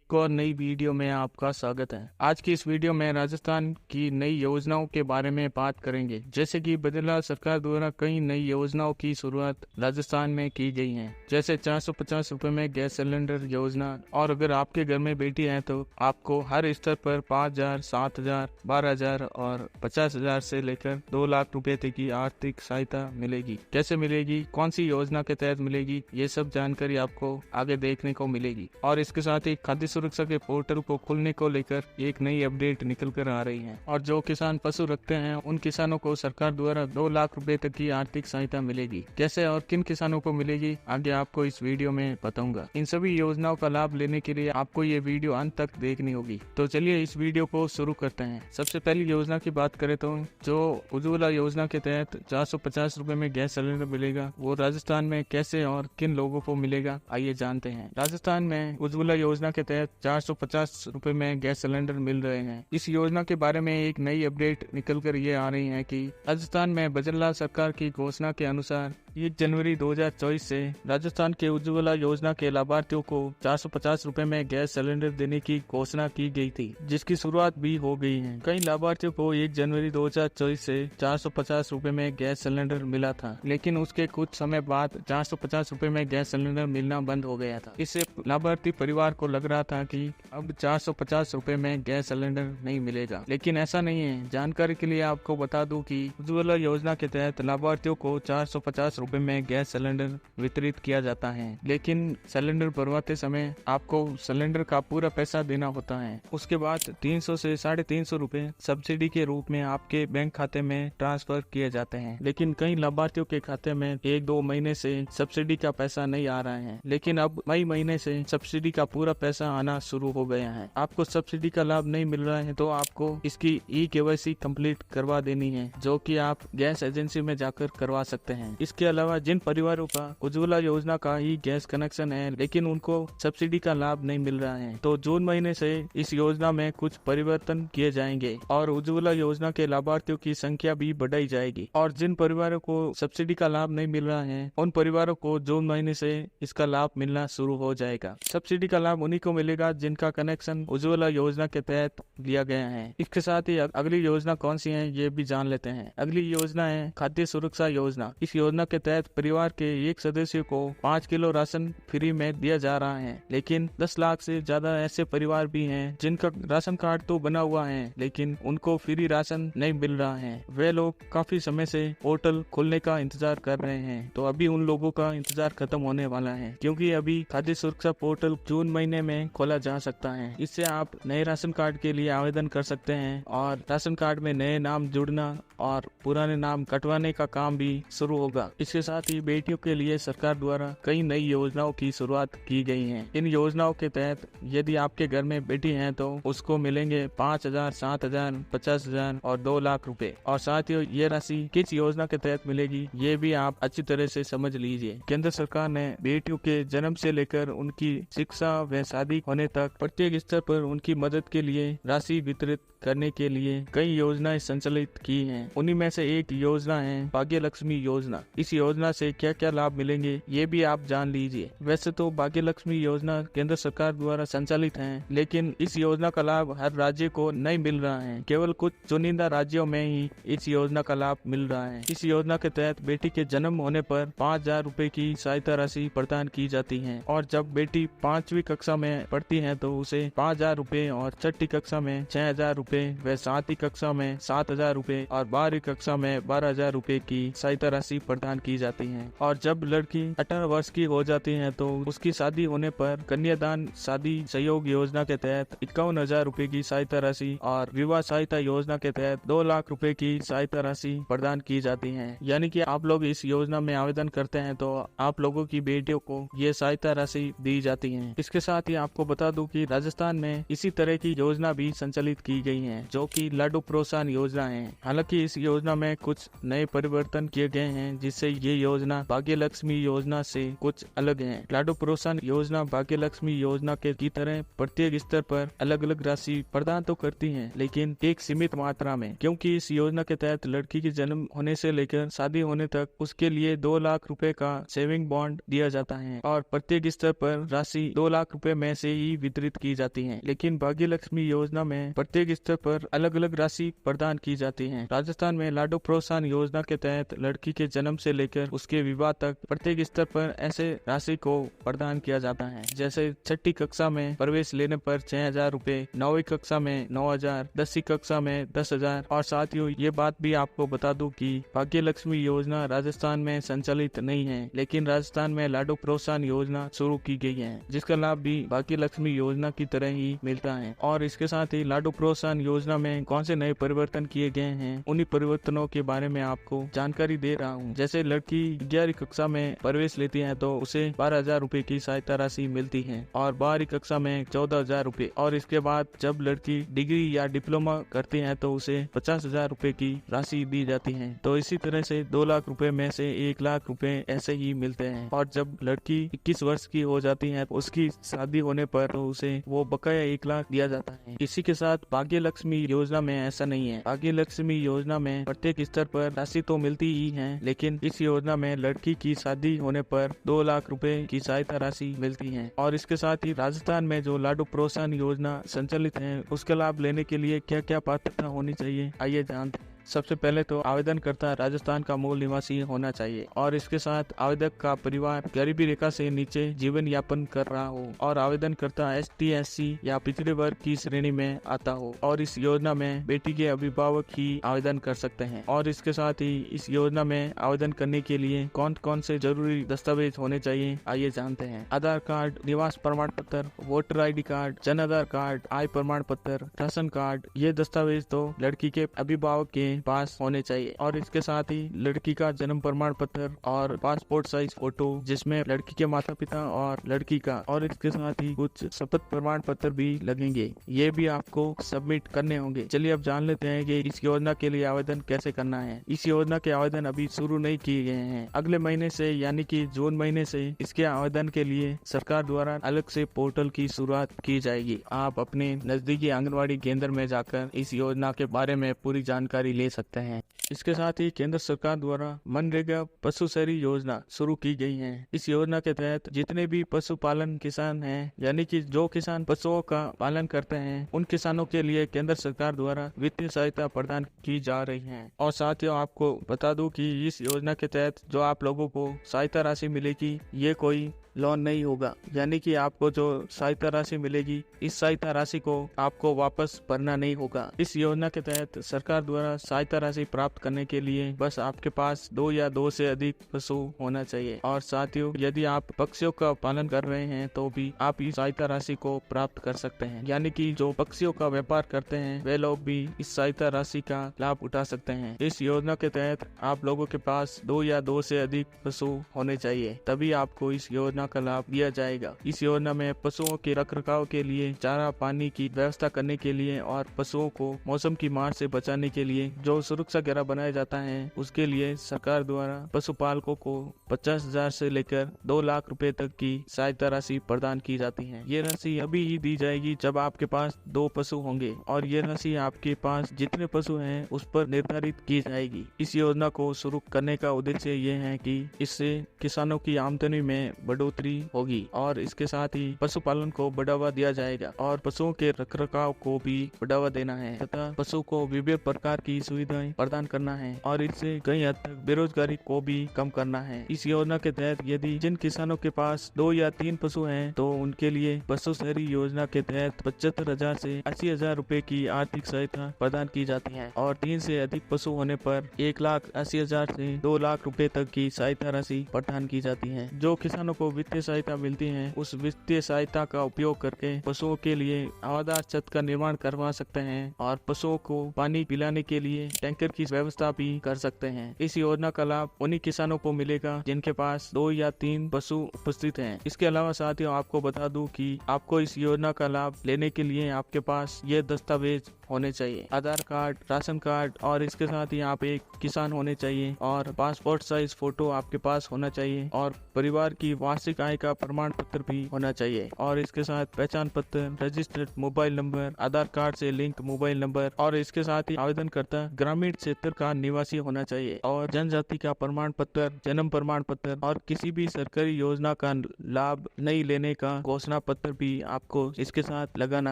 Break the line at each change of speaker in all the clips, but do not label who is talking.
एक और नई वीडियो में आपका स्वागत है। आज की इस वीडियो में राजस्थान की नई योजनाओं के बारे में बात करेंगे। जैसे कि बदलाव सरकार द्वारा कई नई योजनाओं की शुरुआत राजस्थान में की गई है, जैसे 450 रुपए में गैस सिलेंडर योजना। और अगर आपके घर में बेटी है तो आपको हर स्तर पर 5,000, 7,000, 12,000 और 50,000 से लेकर 2 लाख रुपए तक की आर्थिक सहायता मिलेगी। कैसे मिलेगी, कौन सी योजना के तहत मिलेगी, ये सब जानकारी आपको आगे देखने को मिलेगी। और इसके साथ ही खाद्य सुरक्षा के पोर्टल को खुलने को लेकर एक नई अपडेट निकल कर आ रही है। और जो किसान पशु रखते हैं उन किसानों को सरकार द्वारा 2 लाख रुपए तक की आर्थिक सहायता मिलेगी। कैसे और किन किसानों को मिलेगी, आगे आपको इस वीडियो में बताऊंगा। इन सभी योजनाओं का लाभ लेने के लिए आपको ये वीडियो अंत तक देखनी होगी। तो चलिए इस वीडियो को शुरू करते हैं। सबसे पहली योजना की बात करें तो जो उज्ज्वला योजना के तहत 450 रुपए में गैस सिलेंडर मिलेगा, वो राजस्थान में कैसे और किन लोगों को मिलेगा, आइए जानते हैं। राजस्थान में उज्ज्वला योजना के तहत 450 रुपए में गैस सिलेंडर मिल रहे हैं। इस योजना के बारे में एक नई अपडेट निकल कर ये आ रही है कि राजस्थान में बजरलाल सरकार की घोषणा के अनुसार 1 जनवरी 2024 से राजस्थान के उज्ज्वला योजना के लाभार्थियों को 450 रुपए में गैस सिलेंडर देने की घोषणा की गई थी, जिसकी शुरुआत भी हो गई है। कई लाभार्थियों को 1 जनवरी 2024 से 450 रुपए में गैस सिलेंडर मिला था, लेकिन उसके कुछ समय बाद 450 रुपए में गैस सिलेंडर मिलना बंद हो गया था। इससे लाभार्थी परिवार को लग रहा था कि अब 450 रुपए में गैस सिलेंडर नहीं मिलेगा, लेकिन ऐसा नहीं है। जानकारी के लिए आपको बता दूं कि उज्ज्वला योजना के तहत लाभार्थियों को 450 रुपए में गैस सिलेंडर वितरित किया जाता है, लेकिन सिलेंडर भरवाते समय आपको सिलेंडर का पूरा पैसा देना होता है। उसके बाद 300 से 350 रुपए सब्सिडी के रूप में आपके बैंक खाते में ट्रांसफर किए जाते हैं। लेकिन कई लाभार्थियों के खाते में 1-2 महीने से सब्सिडी का पैसा नहीं आ रहा है, लेकिन अब मई महीने से सब्सिडी का पूरा पैसा आना शुरू हो गया है। आपको सब्सिडी का लाभ नहीं मिल रहा है तो आपको इसकी KYC कंप्लीट करवा देनी है, जो कि आप गैस एजेंसी में जाकर करवा सकते हैं। इसके अलावा जिन परिवारों का उज्ज्वला योजना का ही गैस कनेक्शन है लेकिन उनको सब्सिडी का लाभ नहीं मिल रहा है, तो जून महीने से इस योजना में कुछ परिवर्तन किए जाएंगे और उज्ज्वला योजना के लाभार्थियों की संख्या भी बढ़ाई जाएगी। और जिन परिवारों को सब्सिडी का लाभ नहीं मिल रहा है उन परिवारों को जून महीने से इसका लाभ मिलना शुरू हो जाएगा। सब्सिडी का लाभ उन्हीं को मिलेगा जिनका कनेक्शन उज्ज्वला योजना के तहत लिया गया है। इसके साथ ही अगली योजना कौन सी है ये भी जान लेते हैं। अगली योजना है खाद्य सुरक्षा योजना। इस योजना के तहत परिवार के एक सदस्य को 5 किलो राशन फ्री में दिया जा रहा है, लेकिन 10 लाख से ज्यादा ऐसे परिवार भी हैं जिनका राशन कार्ड तो बना हुआ है लेकिन उनको फ्री राशन नहीं मिल रहा है। वे लोग काफी समय से पोर्टल खोलने का इंतजार कर रहे हैं, तो अभी उन लोगों का इंतजार खत्म होने वाला है, क्योंकि अभी खाद्य सुरक्षा पोर्टल जून महीने में खोला जा सकता है। इससे आप नए राशन कार्ड के लिए आवेदन कर सकते हैं और राशन कार्ड में नए नाम जुड़ना और पुराने नाम कटवाने का काम भी शुरू होगा। इसके साथ ही बेटियों के लिए सरकार द्वारा कई नई योजनाओं की शुरुआत की गई है। इन योजनाओं के तहत यदि आपके घर में बेटी है तो उसको मिलेंगे 5,000, 7,000, 50,000 और 2 लाख रुपए। और साथ ही ये राशि किस योजना के तहत मिलेगी ये भी आप अच्छी तरह से समझ लीजिए। केंद्र सरकार ने बेटियों के जन्म से लेकर उनकी शिक्षा व शादी होने तक प्रत्येक स्तर पर उनकी मदद के लिए राशि वितरित करने के लिए कई योजनाएं संचालित की हैं। उन्हीं में से एक योजना है भाग्य लक्ष्मी योजना। इस योजना से क्या क्या लाभ मिलेंगे ये भी आप जान लीजिए। वैसे तो भाग्य लक्ष्मी योजना केंद्र सरकार द्वारा संचालित है, लेकिन इस योजना का लाभ हर राज्य को नहीं मिल रहा है। केवल कुछ चुनिंदा राज्यों में ही इस योजना का लाभ मिल रहा है। इस योजना के तहत बेटी के जन्म होने पर 5,000 रुपए की सहायता राशि प्रदान की जाती है, और जब बेटी 5वीं कक्षा में पढ़ती है तो उसे 5,000 रुपए और 6ठी कक्षा में 6,000 रुपए व 7वीं कक्षा में 7,000 रुपए और 12वीं कक्षा में 12,000 रुपए की सहायता राशि प्रदान की जाती है। और जब लड़की 18 वर्ष की हो जाती है तो उसकी शादी होने पर कन्यादान शादी सहयोग योजना के तहत 51,000 रुपए की सहायता राशि और विवाह सहायता योजना के तहत 2 लाख रुपए की सहायता राशि प्रदान की जाती है। यानी कि आप लोग इस योजना में आवेदन करते हैं तो आप लोगों की बेटियों को ये सहायता राशि दी जाती है। इसके साथ ही आपको बता दूं कि राजस्थान में इसी तरह की योजना भी संचालित की गई है, जो कि लाडू प्रोत्साहन योजना है। हालांकि इस योजना में कुछ नए परिवर्तन किए गए हैं, जिससे ये योजना भाग्य लक्ष्मी योजना से कुछ अलग है। लाडू प्रोत्साहन योजना भाग्य लक्ष्मी योजना के की तरह प्रत्येक स्तर पर अलग अलग राशि प्रदान तो करती है, लेकिन एक सीमित मात्रा में, क्योंकि इस योजना के तहत लड़की की जन्म होने से लेकर शादी होने तक उसके लिए 2 लाख रुपए का सेविंग बॉन्ड दिया जाता है और प्रत्येक स्तर पर राशि 2 लाख रुपए में से ही वितरित की जाती है। लेकिन भाग्य लक्ष्मी योजना में प्रत्येक स्तर पर अलग अलग राशि प्रदान की जाती है। राजस्थान में लाडू प्रोत्साहन योजना के तहत लड़की के जन्म से लेकर उसके विवाह तक प्रत्येक स्तर पर ऐसे राशि को प्रदान किया जाता है। जैसे 6ठी कक्षा में प्रवेश लेने पर 6,000 रूपए, 9वीं कक्षा में 9,000, 10वीं कक्षा में 10,000। और साथियों ये बात भी आपको बता दूं कि भाग्य लक्ष्मी योजना राजस्थान में संचालित नहीं है, लेकिन राजस्थान में लाडू प्रोत्साहन योजना शुरू की गई है, जिसका लाभ भी भाग्य लक्ष्मी योजना की तरह ही मिलता है। और इसके साथ ही लाडू प्रोत्साहन योजना में कौन से नए परिवर्तन किए गए हैं, उन्हीं परिवर्तनों के बारे में आपको जानकारी दे रहा हूँ। जैसे लड़की 11वीं कक्षा में प्रवेश लेती है तो उसे 12,000 रूपए की सहायता राशि मिलती है और 12वीं कक्षा में 14,000 रूपए। और इसके बाद जब लड़की डिग्री या डिप्लोमा करती है तो उसे 50,000 रूपए की राशि दी जाती है। तो इसी तरह से 2 लाख रूपए में से 1 लाख रूपए ऐसे ही मिलते हैं। और जब लड़की 21 वर्ष की हो जाती है, उसकी शादी होने पर तो उसे वो बकाया 1 लाख दिया जाता है। इसी के साथ भाग्य लक्ष्मी योजना में ऐसा नहीं है। भाग्य लक्ष्मी योजना में प्रत्येक स्तर पर राशि तो मिलती ही है, लेकिन इस योजना में लड़की की शादी होने पर 2 लाख रुपए की सहायता राशि मिलती है। और इसके साथ ही राजस्थान में जो लाडू प्रोत्साहन योजना संचालित है, उसका लाभ लेने के लिए क्या क्या पात्रता होनी चाहिए, आइए जानते हैं। सबसे पहले तो आवेदनकर्ता राजस्थान का मूल निवासी होना चाहिए और इसके साथ आवेदक का परिवार गरीबी रेखा से नीचे जीवन यापन कर रहा हो और आवेदनकर्ता ST SC या पिछड़े वर्ग की श्रेणी में आता हो और इस योजना में बेटी के अभिभावक ही आवेदन कर सकते हैं। और इसके साथ ही इस योजना में आवेदन करने के लिए कौन कौन से जरूरी दस्तावेज होने चाहिए, आइए जानते हैं। आधार कार्ड, निवास प्रमाण पत्र, voter ID card, Jan Aadhaar card, आय प्रमाण पत्र, राशन कार्ड, ये दस्तावेज तो लड़की के अभिभावक के पास होने चाहिए। और इसके साथ ही लड़की का जन्म प्रमाण पत्र और पासपोर्ट साइज फोटो जिसमें लड़की के माता पिता और लड़की का, और इसके साथ ही कुछ शपथ प्रमाण पत्र भी लगेंगे, ये भी आपको सबमिट करने होंगे। चलिए अब जान लेते हैं कि इस योजना के लिए आवेदन कैसे करना है। इस योजना के आवेदन अभी शुरू नहीं किए गए हैं। अगले महीने से यानी कि जून महीने से इसके आवेदन के लिए सरकार द्वारा अलग से पोर्टल की शुरुआत की जाएगी। आप अपने नजदीकी आंगनवाड़ी केंद्र में जाकर इस योजना के बारे में पूरी जानकारी ले सकते हैं। इसके साथ ही केंद्र सरकार द्वारा मनरेगा पशु शहरी योजना शुरू की गई है। इस योजना के तहत जितने भी पशुपालन किसान हैं, यानी कि जो किसान पशुओं का पालन करते हैं, उन किसानों के लिए केंद्र सरकार द्वारा वित्तीय सहायता प्रदान की जा रही है। और साथ ही आपको बता दूं कि इस योजना के तहत जो आप लोगों को सहायता राशि मिलेगी, ये कोई लोन नहीं होगा, यानी कि आपको जो सहायता राशि मिलेगी, इस सहायता राशि को आपको वापस भरना नहीं होगा। इस योजना के तहत सरकार द्वारा सहायता राशि प्राप्त करने के लिए बस आपके पास 2 या 2 से अधिक पशु होना चाहिए। और साथियों, यदि आप पक्षियों का पालन कर रहे हैं तो भी आप इस सहायता राशि को प्राप्त कर सकते हैं, यानी कि जो पक्षियों का व्यापार करते हैं वे लोग भी इस सहायता राशि का लाभ उठा सकते हैं। इस योजना के तहत आप लोगों के पास 2 या 2 से अधिक पशु होने चाहिए, तभी आपको इस योजना का लाभ दिया जाएगा। इस योजना में पशुओं के रखरखाव के लिए, चारा पानी की व्यवस्था करने के लिए और पशुओं को मौसम की मार से बचाने के लिए जो सुरक्षा घेरा बनाया जाता है, उसके लिए सरकार द्वारा पशुपालकों को 50,000 से लेकर 2 लाख रुपए तक की सहायता राशि प्रदान की जाती है। ये राशि अभी ही दी जाएगी जब आपके पास 2 पशु होंगे और ये राशि आपके पास जितने पशु हैं उस पर निर्धारित की जाएगी। इस योजना को शुरू करने का उद्देश्य ये है कि इससे किसानों की आमदनी में बढ़ोतरी होगी और इसके साथ ही पशुपालन को बढ़ावा दिया जाएगा और पशुओं के रखरखाव को भी बढ़ावा देना है तथा पशु को विभिन्न प्रकार की सुविधाएं प्रदान करना है और इससे कई हद तक बेरोजगारी को भी कम करना है। इस योजना के तहत यदि जिन किसानों के पास 2 या 3 पशु हैं तो उनके लिए पशु शहरी योजना के तहत 75,000 से 80,000 रूपए की आर्थिक सहायता प्रदान की जाती है और 3 से अधिक पशु होने पर 1,80,000 से 2 लाख रूपए तक की सहायता राशि प्रदान की जाती है। जो किसानों को वित्तीय सहायता मिलती है उस वित्तीय सहायता का उपयोग करके पशुओं के लिए हवादार छत का निर्माण करवा सकते हैं और पशुओं को पानी पिलाने के लिए टैंकर की व्यवस्था भी कर सकते हैं। इस योजना का लाभ उन्हीं किसानों को मिलेगा जिनके पास 2 या 3 पशु उपस्थित हैं। इसके अलावा साथियों आपको बता दूं कि आपको इस योजना का लाभ लेने के लिए आपके पास ये दस्तावेज होने चाहिए, आधार कार्ड, राशन कार्ड और इसके साथ ही आप एक किसान होने चाहिए और पासपोर्ट साइज फोटो आपके पास होना चाहिए और परिवार की वार्षिक आय का प्रमाण पत्र भी होना चाहिए और इसके साथ पहचान पत्र, रजिस्टर्ड मोबाइल नंबर, आधार कार्ड से लिंक मोबाइल नंबर और इसके साथ ही आवेदनकर्ता ग्रामीण क्षेत्र का निवासी होना चाहिए और जनजाति का प्रमाण पत्र, जन्म प्रमाण पत्र और किसी भी सरकारी योजना का लाभ नहीं लेने का घोषणा पत्र भी आपको इसके साथ लगाना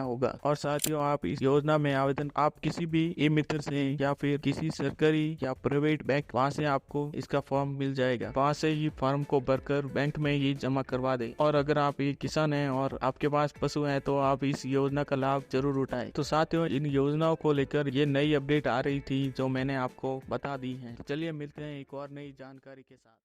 होगा। और साथियों आप इस योजना में आवेदन आप किसी भी ई मित्र से या फिर किसी सरकारी या प्राइवेट बैंक वहाँ से आपको इसका फॉर्म मिल जाएगा, वहाँ से ही फॉर्म को भरकर बैंक में ही जमा करवा दे। और अगर आप एक किसान हैं और आपके पास पशु हैं तो आप इस योजना का लाभ जरूर उठाएं। तो साथियों इन योजनाओं को लेकर ये नई अपडेट आ रही थी जो मैंने आपको बता दी है। चलिए मिलते हैं एक और नई जानकारी के साथ।